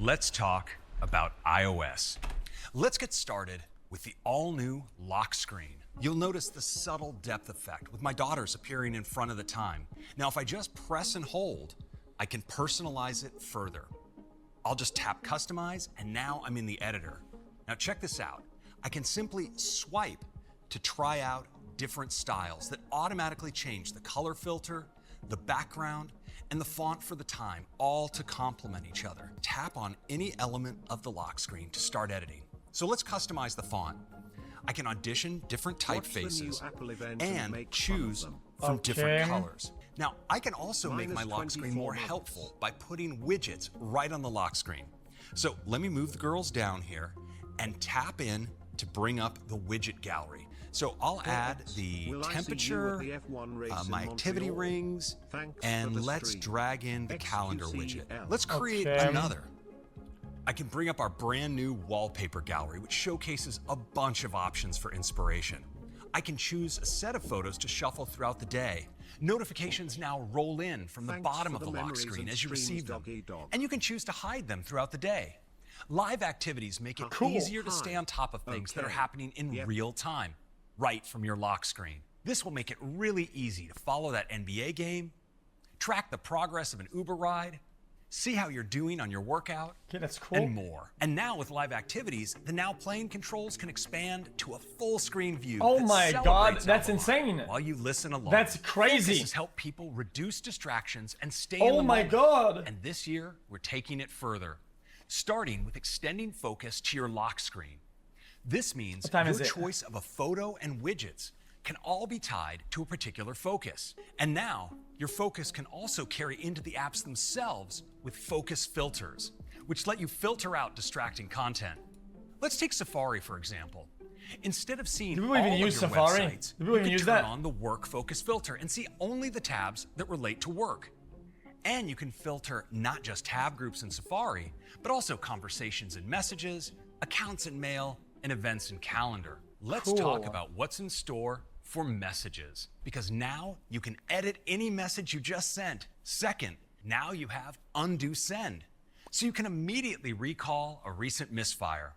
let's talk about iOS. Let's get started with the all-new lock screen. You'll notice the subtle depth effect with my daughters appearing in front of the time. Now, if I just press and hold, I can personalize it further. I'll just tap Customize, and now I'm in the editor. Now check this out. I can simply swipe to try out different styles that automatically change the color filter, the background, and the font for the time, all to complement each other. Tap on any element of the lock screen to start editing. So let's customize the font. I can audition different typefaces and choose from different colors. Now, I can also make my lock screen more helpful by putting widgets right on the lock screen. So let me move the girls down here and tap in to bring up the widget gallery. So I'll add the temperature, my activity rings, and let's drag in the calendar widget. Let's create another. I can bring up our brand new wallpaper gallery, which showcases a bunch of options for inspiration. I can choose a set of photos to shuffle throughout the day. Notifications now roll in from the bottom of the lock screen as you receive them, and you can choose to hide them throughout the day. Live activities make it easier to stay on top of things that are happening in real time, right from your lock screen. This will make it really easy to follow that NBA game, track the progress of an Uber ride, see how you're doing on your workout, that's cool, and more. And now with live activities, the Now Playing controls can expand to a full screen view. Oh my God, that's insane. While you listen along. That's crazy. This has helped people reduce distractions and stay in the moment. Oh my God. And this year, we're taking it further, starting with extending focus to your lock screen. This means your choice of a photo and widgets can all be tied to a particular focus. And now, your focus can also carry into the apps themselves with focus filters, which let you filter out distracting content. Let's take Safari, for example. Instead of seeing all of your websites, you can turn on the Work Focus filter and see only the tabs that relate to work. And you can filter not just tab groups in Safari, but also conversations and messages, accounts and mail, and events and calendar. Let's talk about what's in store for messages, because now you can edit any message you just sent. Second, now you have undo send, so you can immediately recall a recent misfire.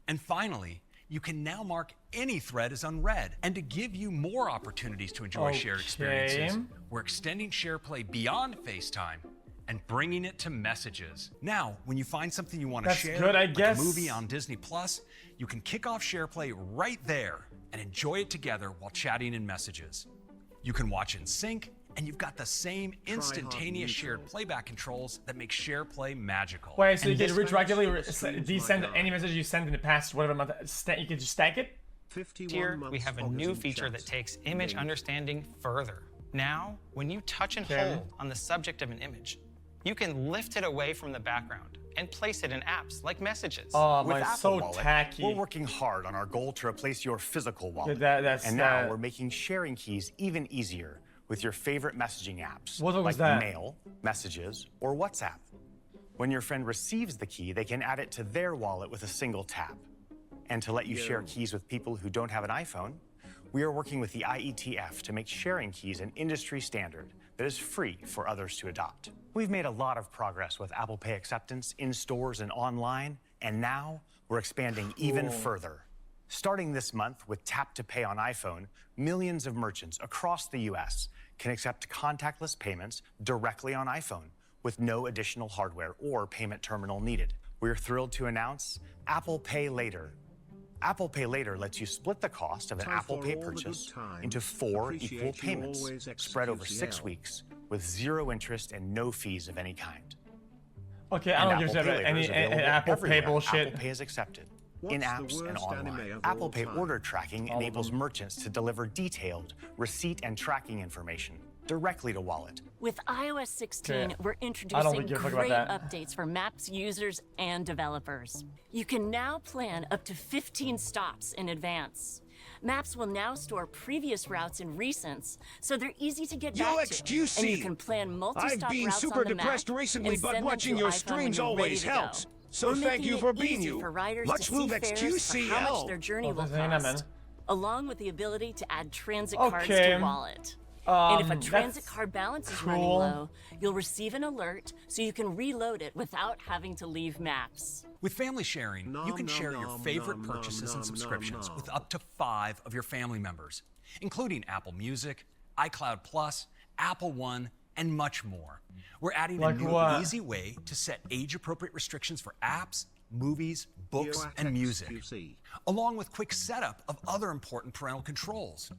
And finally, you can now mark any thread as unread. And to give you more opportunities to enjoy shared experiences, we're extending SharePlay beyond FaceTime and bringing it to messages. Now, when you find something you want to share, like a movie on Disney Plus, you can kick off SharePlay right there and enjoy it together while chatting in messages. You can watch in sync, and you've got the same instantaneous shared playback controls that make SharePlay magical. Wait, so you can retroactively desend any message you sent in the past, whatever month, you can just stack it? Here, we have a new feature that takes image understanding further. Now, when you touch and hold on the subject of an image, you can lift it away from the background and place it in apps like Messages. Oh, With my, Apple so Wallet, tacky. We're working hard on our goal to replace your physical wallet. And now we're making sharing keys even easier with your favorite messaging apps like Mail, Messages, or WhatsApp. When your friend receives the key, they can add it to their wallet with a single tap. And to let you share keys with people who don't have an iPhone, we are working with the IETF to make sharing keys an industry standard that is free for others to adopt. We've made a lot of progress with Apple Pay acceptance in stores and online, and now we're expanding even further. Starting this month with Tap to Pay on iPhone, millions of merchants across the US can accept contactless payments directly on iPhone with no additional hardware or payment terminal needed. We're thrilled to announce Apple Pay Later. Apple Pay Later lets you split the cost of an Apple Pay purchase into 4 equal payments spread over 6 weeks with 0 interest and no fees of any kind. Okay, I don't give a shit about any Apple Pay bullshit. Apple Pay is accepted in apps and online. Apple Pay order tracking enables merchants to deliver detailed receipt and tracking information directly to Wallet. With iOS 16, we're introducing great updates for Maps users and developers. You can now plan up to 15 stops in advance. Maps will now store previous routes and recents, so they're easy to get back to. xQc. And you can plan multi-stop I've been routes super on the depressed map recently, and but send watching them to your iPhone streams when you're ready always to helps. go. So We're thank making you it for being easy you. for riders Let's to move see fares for how much their journey will cost, along with the ability to add transit cards to Wallet. And if a transit card balance is running low, you'll receive an alert so you can reload it without having to leave Maps. With family sharing, you can share your favorite purchases and subscriptions with up to 5 of your family members, including Apple Music, iCloud Plus, Apple One, and much more. We're adding a new easy way to set age-appropriate restrictions for apps, movies, books, and music, along with quick setup of other important parental controls.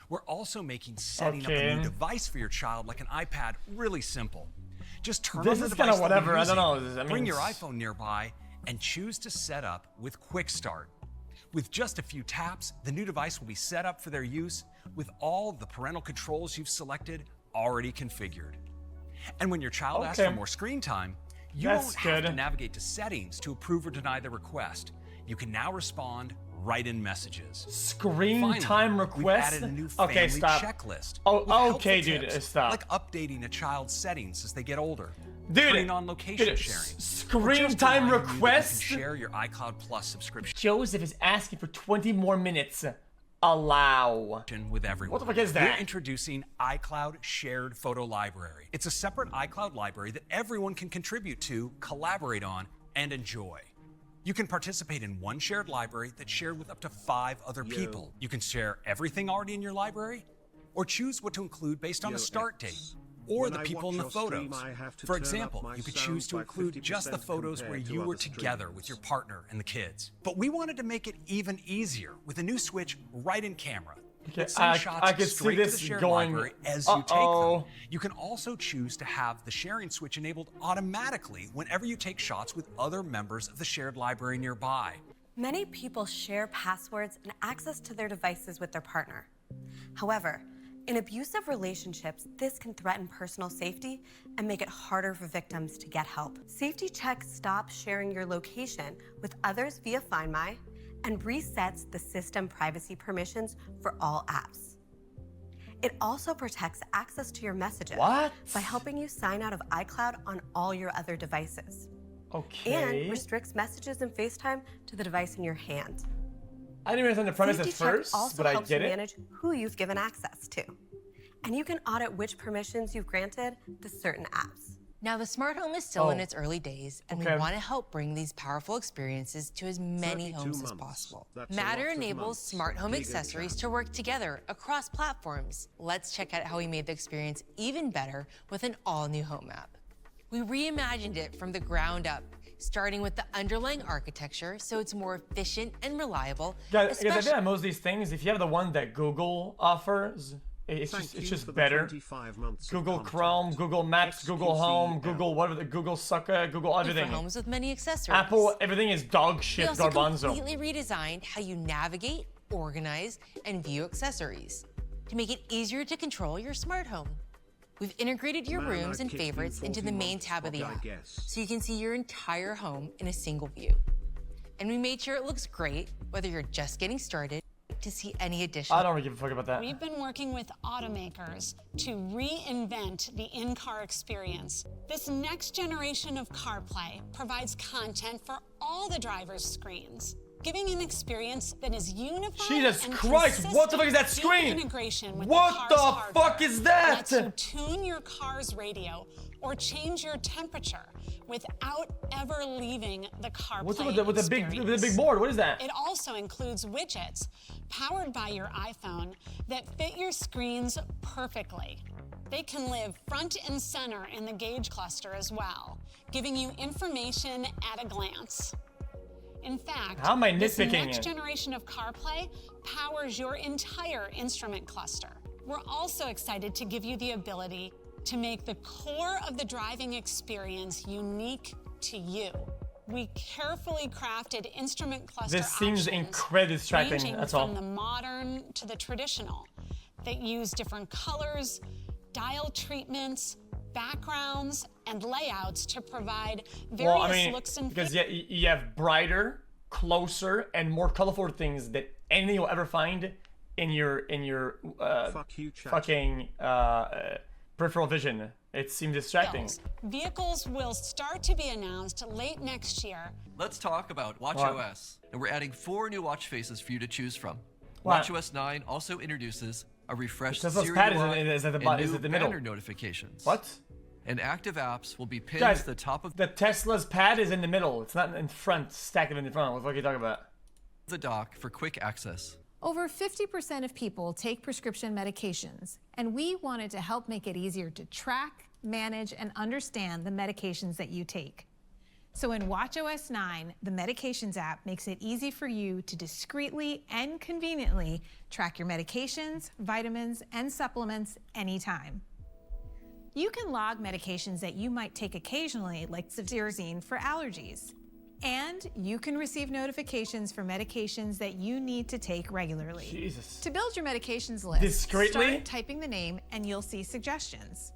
We're also making setting up a new device for your child, like an iPad, really simple. Just turn on the device that you're using, bring your iPhone nearby, and choose to set up with Quick Start. With just a few taps, the new device will be set up for their use with all the parental controls you've selected already configured. And when your child asks for more screen time, you won't have to navigate to settings to approve or deny the request. You can now respond right in Messages. Screen time request? We've added a new family checklist. Oh, okay, dude, stop. Like updating a child's settings as they get older. Dude, turning on location sharing. Screen time request? You can share your iCloud Plus subscription. Joseph is asking for 20 more minutes. Allow. With everyone. What the fuck is that? We're introducing iCloud Shared Photo Library. It's a separate iCloud library that everyone can contribute to, collaborate on, and enjoy. You can participate in one shared library that's shared with up to 5 other people. You can share everything already in your library, or choose what to include based on the start date, or the people in the photos. For example, you could choose to include just the photos where you were together with your partner and the kids. But we wanted to make it even easier with a new switch right in camera. I can see this going as you take them. You can also choose to have the sharing switch enabled automatically whenever you take shots with other members of the shared library nearby. Many people share passwords and access to their devices with their partner. However, in abusive relationships, this can threaten personal safety and make it harder for victims to get help. Safety Check stops sharing your location with others via Find My and resets the system privacy permissions for all apps. It also protects access to your messages by helping you sign out of iCloud on all your other devices. And restricts messages and FaceTime to the device in your hand. I didn't understand the premise at first, but I get it. Safety Check also helps you manage who you've given access to. And you can audit which permissions you've granted to certain apps. Now, the smart home is still in its early days, and we want to help bring these powerful experiences to as many homes as possible. Matter enables smart home accessories to work together across platforms. Let's check out how we made the experience even better with an all-new home app. We reimagined it from the ground up, starting with the underlying architecture so it's more efficient and reliable. Guys, I think most of these things, if you have the one that Google offers, it's just better. Google Chrome, Google Maps, Google Home, Google whatever, Google Sucker, Google everything. For homes with many accessories. Apple, everything is dog shit, we also garbanzo. Completely redesigned how you navigate, organize, and view accessories to make it easier to control your smart home. We've integrated your rooms and favorites into the main tab of the app, so you can see your entire home in a single view. And we made sure it looks great, whether you're just getting started, to see any additional. I don't really give a fuck about that. We've been working with automakers to reinvent the in-car experience. This next generation of CarPlay provides content for all the driver's screens, giving an experience that is unified. Jesus and Christ, what the fuck is that screen? Integration with what the fuck is that? Lets you tune your car's radio or change your temperature without ever leaving the CarPlay with the big board? What is that? It also includes widgets powered by your iPhone that fit your screens perfectly. They can live front and center in the gauge cluster as well, giving you information at a glance. In fact, how am I this nitpicking next generation of CarPlay powers your entire instrument cluster. We're also excited to give you the ability to make the core of the driving experience unique to you. We carefully crafted instrument cluster This seems incredibly distracting, that's all. From the modern to the traditional, that use different colors, dial treatments, backgrounds, and layouts to provide various looks and because you have brighter, closer, and more colorful things than anything you'll ever find in your fucking peripheral vision. It seems distracting. Vehicles will start to be announced late next year. Let's talk about watchOS. And we're adding 4 new watch faces for you to choose from. watchOS 9 also introduces a refreshed Tesla's Siri pad UI, is at the and is new at the middle. banner notifications. What? And active apps will be pinned Guys, to the top of the Tesla's pad is in the middle. It's not in front, stacked in the front. What the fuck are you talking about? the dock for quick access. Over 50% of people take prescription medications, and we wanted to help make it easier to track, manage, and understand the medications that you take. So in watchOS 9, the Medications app makes it easy for you to discreetly and conveniently track your medications, vitamins, and supplements anytime. You can log medications that you might take occasionally, like cetirizine for allergies. And you can receive notifications for medications that you need to take regularly. Jesus. To build your medications list, discreetly? start typing the name and you'll see suggestions.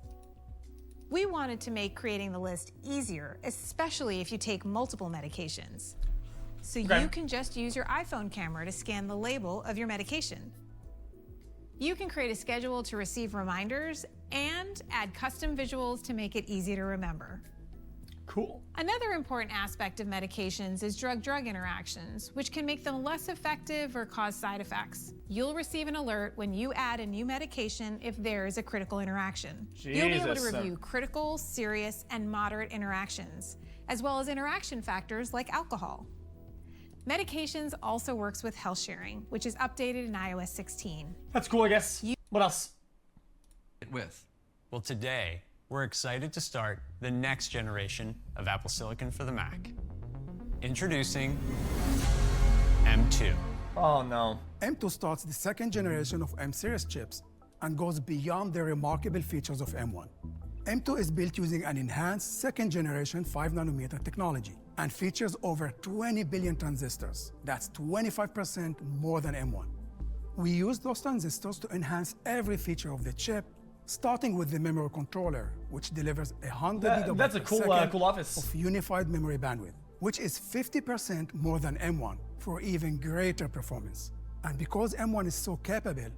We wanted to make creating the list easier, especially if you take multiple medications. So you can just use your iPhone camera to scan the label of your medication. You can create a schedule to receive reminders and add custom visuals to make it easy to remember. Cool. Another important aspect of medications is drug-drug interactions, which can make them less effective or cause side effects. You'll receive an alert when you add a new medication if there is a critical interaction. You'll be able to review critical, serious, and moderate interactions, as well as interaction factors like alcohol. Medications also works with health sharing, which is updated in iOS 16. That's cool, I guess. What else? Well, today, we're excited to start the next generation of Apple Silicon for the Mac. Introducing M2. Oh no. M2 starts the second generation of M-series chips and goes beyond the remarkable features of M1. M2 is built using an enhanced second generation 5nm technology and features over 20 billion transistors. That's 25% more than M1. We use those transistors to enhance every feature of the chip, starting with the memory controller, which delivers 100 gigabytes that's a cool, cool office of unified memory bandwidth, which is 50% more than M1 for even greater performance. And because M1 is so capable,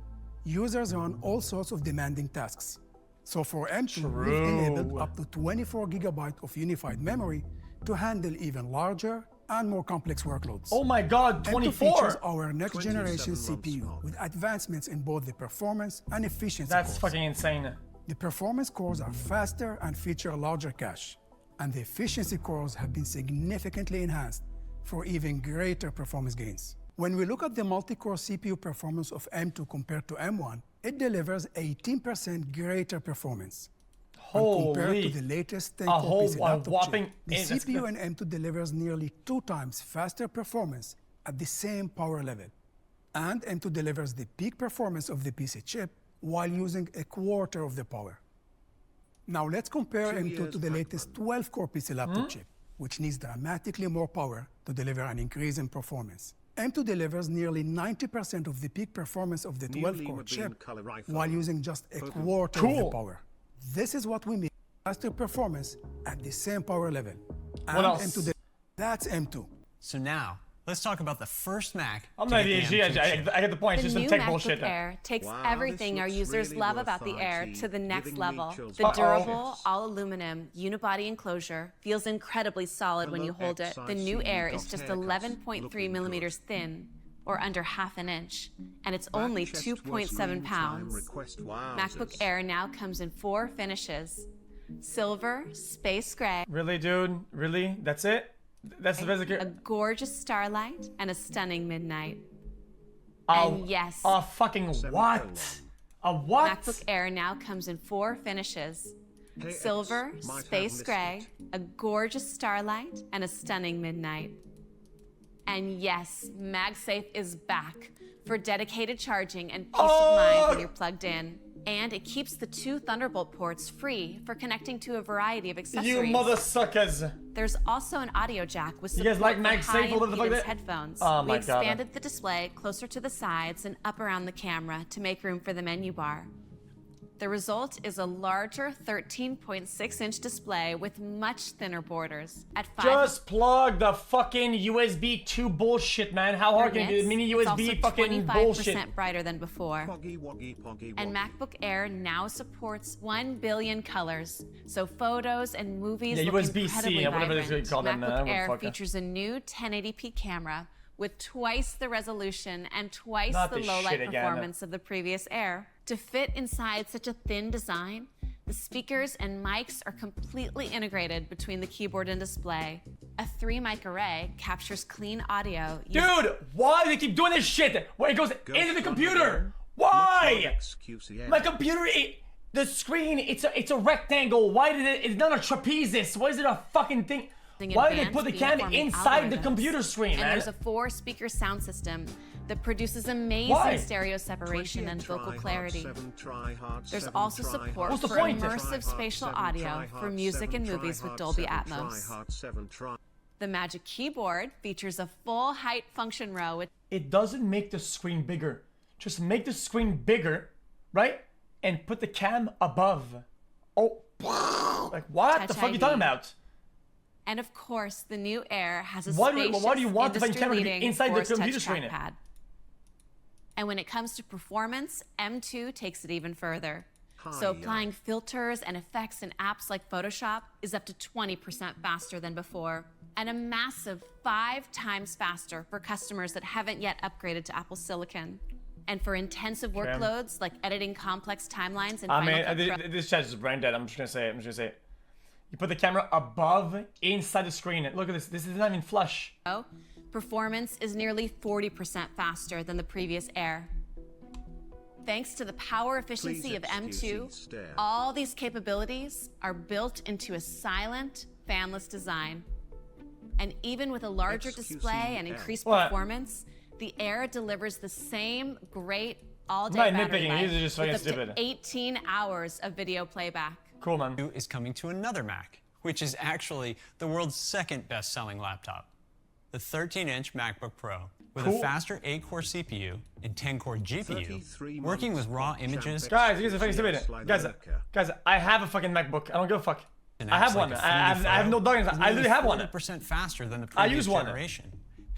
users run all sorts of demanding tasks. So for M2, we've enabled up to 24 gigabytes of unified memory to handle even larger and more complex workloads. Oh my God, 24! M2 features our next generation CPU with advancements in both the performance and efficiency That's cores. fucking insane. The performance cores are faster and feature larger cache, and the efficiency cores have been significantly enhanced for even greater performance gains. When we look at the multi-core CPU performance of M2 compared to M1, it delivers 18% greater performance. And compared to the latest 10-core PC laptop chip, the CPU in M2 delivers nearly 2 times faster performance at the same power level. And M2 delivers the peak performance of the PC chip while using a quarter of the power. Now let's compare M2 to the latest 12-core PC laptop chip, which needs dramatically more power to deliver an increase in performance. M2 delivers nearly 90% of the peak performance of the 12-core chip while using just a quarter of the power. This is what we mean faster performance at the same power level. And what else? That's M2. So now, let's talk about the first Mac. I'm not ADHD, I get the point. It's just some tech bullshit. The new MacBook Air takes everything our users love about the Air to the next level. The durable, all-aluminum unibody enclosure feels incredibly solid when you hold it. The new Air is just 11.3 millimeters thin, or under ½ an inch, and it's only 2.7 pounds. MacBook Air now comes in 4 finishes: silver, space gray. Really, dude? Really? That's it? That's the physical. A gorgeous starlight and a stunning midnight. And yes. A fucking what? A what? MacBook Air now comes in 4 finishes: silver, space gray, a gorgeous starlight, and a stunning midnight. And yes, MagSafe is back for dedicated charging and peace of mind when you're plugged in. And it keeps the 2 Thunderbolt ports free for connecting to a variety of accessories. You mother suckers! There's also an audio jack with support you guys like for MagSafe high a little bit? headphones. Oh my we expanded the display closer to the sides and up around the camera to make room for the menu bar. The result is a larger 13.6-inch display with much thinner borders. At 5. Just plug the fucking USB 2 bullshit, man. How hard can you do mini USB fucking bullshit? 25% brighter than before. And MacBook Air now supports 1 billion colors, so photos and movies look incredibly USB-C, whatever vibrant. they call them. MacBook Air features a new 1080p camera with twice the resolution and twice the low light performance of the previous Air. To fit inside such a thin design, the speakers and mics are completely integrated between the keyboard and display. A 3-mic array captures clean audio. Dude, why do they keep doing this shit? Why it goes into the computer? Why? My computer, the screen, it's a rectangle. Why did it's not a trapezius? Why is it a fucking thing? Why did they put the camera inside the computer screen, man? And there's a 4-speaker sound system that produces amazing stereo separation and vocal clarity. There's also support for immersive spatial audio for music and movies with Dolby Atmos. The Magic Keyboard features a full-height function row with... It doesn't make the screen bigger. Just make the screen bigger, right? And put the cam above. Oh, like what the fuck are you talking about? And of course, the new Air has a why do you want the fucking camera to be inside the computer screen? And when it comes to performance, M2 takes it even further. So applying filters and effects in apps like Photoshop is up to 20% faster than before, and a massive 5 times faster for customers that haven't yet upgraded to Apple Silicon. And for intensive workloads like editing complex timelines and Final Cut this chat is brain dead. I'm just gonna say it. You put the camera above, inside the screen. Look at this. This is not even flush. Performance is nearly 40% faster than the previous Air. Thanks to the power efficiency of M2, all these capabilities are built into a silent, fanless design. And even with a larger display and increased performance, the Air delivers the same great all-day battery life with up to 18 hours of video playback. Cool, man. Is coming to another Mac, which is actually the world's second best-selling laptop. The 13-inch MacBook Pro with a faster 8-core CPU and 10-core GPU, working with raw images. Guys, I have a fucking MacBook. I don't give a fuck. I have one. I have no dog in it. I literally have one. 40% faster than the previous generation.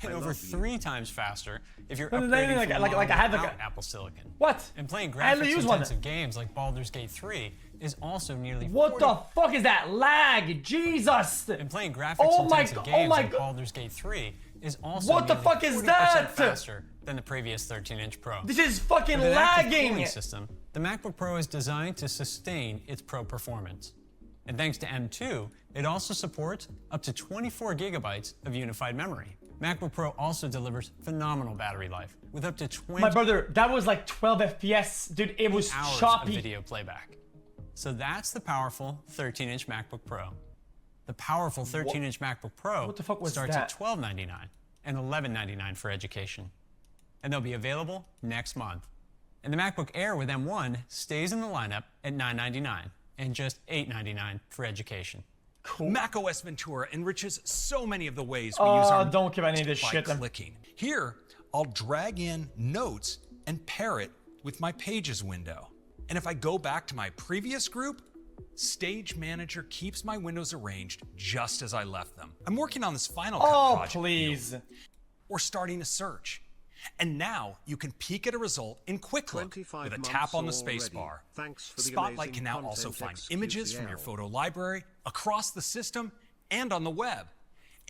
And over 3 times faster if you're upgrading from I have Apple Silicon. What? And playing graphics-intensive games like Baldur's Gate 3 is also nearly What the fuck is that lag? Jesus! And playing graphics-intensive games like Baldur's Gate 3 is also what the fuck is that? Faster than the previous 13-inch Pro. This is fucking lagging! System, the MacBook Pro is designed to sustain its Pro performance. And thanks to M2, it also supports up to 24 gigabytes of unified memory. MacBook Pro also delivers phenomenal battery life with up to 20. My brother, that was like 12 FPS, dude. It was choppy. Of video playback. So that's the powerful 13-inch MacBook Pro. The powerful 13-inch MacBook Pro starts at $1299 and $1199 for education, and they'll be available next month. And the MacBook Air with M1 stays in the lineup at $999 and just $899 for education. Cool. macOS Ventura enriches so many of the ways we use our don't give any of this by shit. clicking. Here, I'll drag in Notes and pair it with my Pages window. And if I go back to my previous group, Stage Manager keeps my windows arranged just as I left them. I'm working on this Final Cut project. Please. Or starting a search. And now you can peek at a result in Quick Look with a tap on the spacebar. Spotlight can now also find images from your photo library across the system and on the web.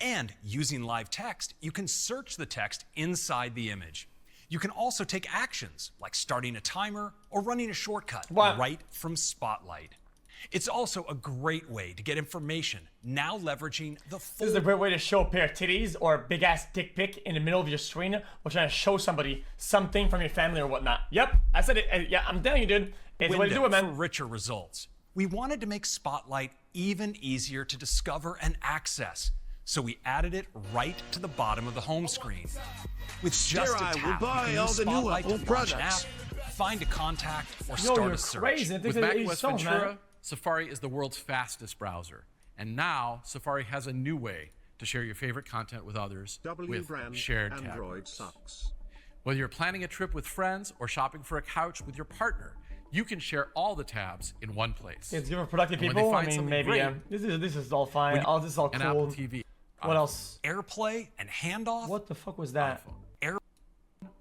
And using live text, you can search the text inside the image. You can also take actions like starting a timer or running a shortcut right from Spotlight. It's also a great way to get information, now leveraging the full... This is a great way to show a pair of titties or a big-ass dick pic in the middle of your screen while trying to show somebody something from your family or whatnot. Yep, I said it. Yeah, I'm telling you, dude. It's the way to do it, man. For richer results. We wanted to make Spotlight even easier to discover and access, so we added it right to the bottom of the home screen. With just a tap, you can use Spotlight to launch an app, find a contact, or start a search. Crazy. With macOS Ventura, Safari is the world's fastest browser. And now, Safari has a new way to share your favorite content with others with shared tabs. Whether you're planning a trip with friends or shopping for a couch with your partner, you can share all the tabs in one place. It's good for productive people. I mean, maybe this is all fine. This is all cool. Apple TV. What else? AirPlay and Handoff. What the fuck was that?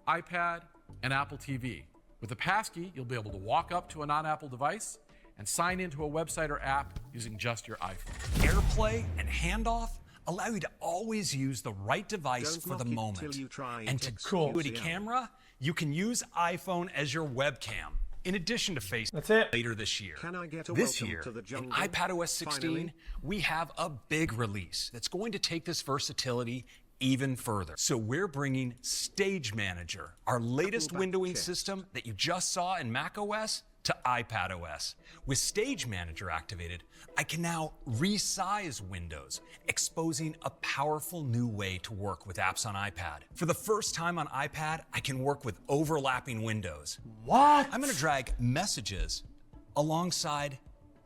iPad and Apple TV. With a passkey, you'll be able to walk up to a non-Apple device and sign into a website or app using just your iPhone. AirPlay and Handoff, allow you to always use the right device for the moment. And to Acuity camera, you can use iPhone as your webcam. In addition to Face later this year. This year, in iPadOS 16, we have a big release that's going to take this versatility even further. So we're bringing Stage Manager, our latest windowing system that you just saw in macOS, to iPadOS. With Stage Manager activated, I can now resize windows, exposing a powerful new way to work with apps on iPad. For the first time on iPad, I can work with overlapping windows. What? I'm gonna drag Messages alongside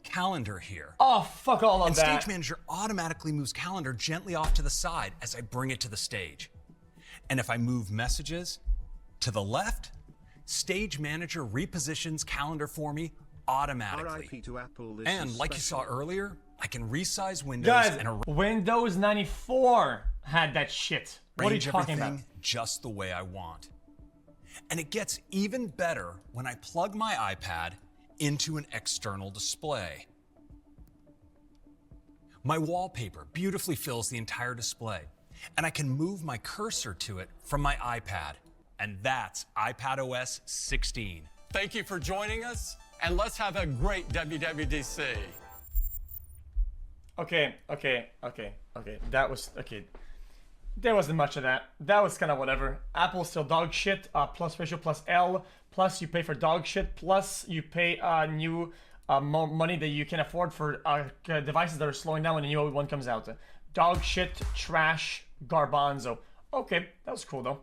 Calendar here. Oh, fuck all of and that. Stage Manager automatically moves Calendar gently off to the side as I bring it to the stage. And if I move Messages to the left, Stage Manager repositions Calendar for me automatically. And like you saw earlier, I can resize windows Guys, and Windows 94 had that shit. What are you talking about? Just the way I want. And it gets even better when I plug my iPad into an external display. My wallpaper beautifully fills the entire display, and I can move my cursor to it from my iPad. And that's iPadOS 16. Thank you for joining us, and let's have a great WWDC. Okay. That was, okay. There wasn't much of that. That was kind of whatever. Apple's still dog shit, plus Facial, plus L, plus you pay for dog shit, plus you pay new more money that you can afford for devices that are slowing down when a new one comes out. Dog shit, trash, garbanzo. Okay, that was cool though.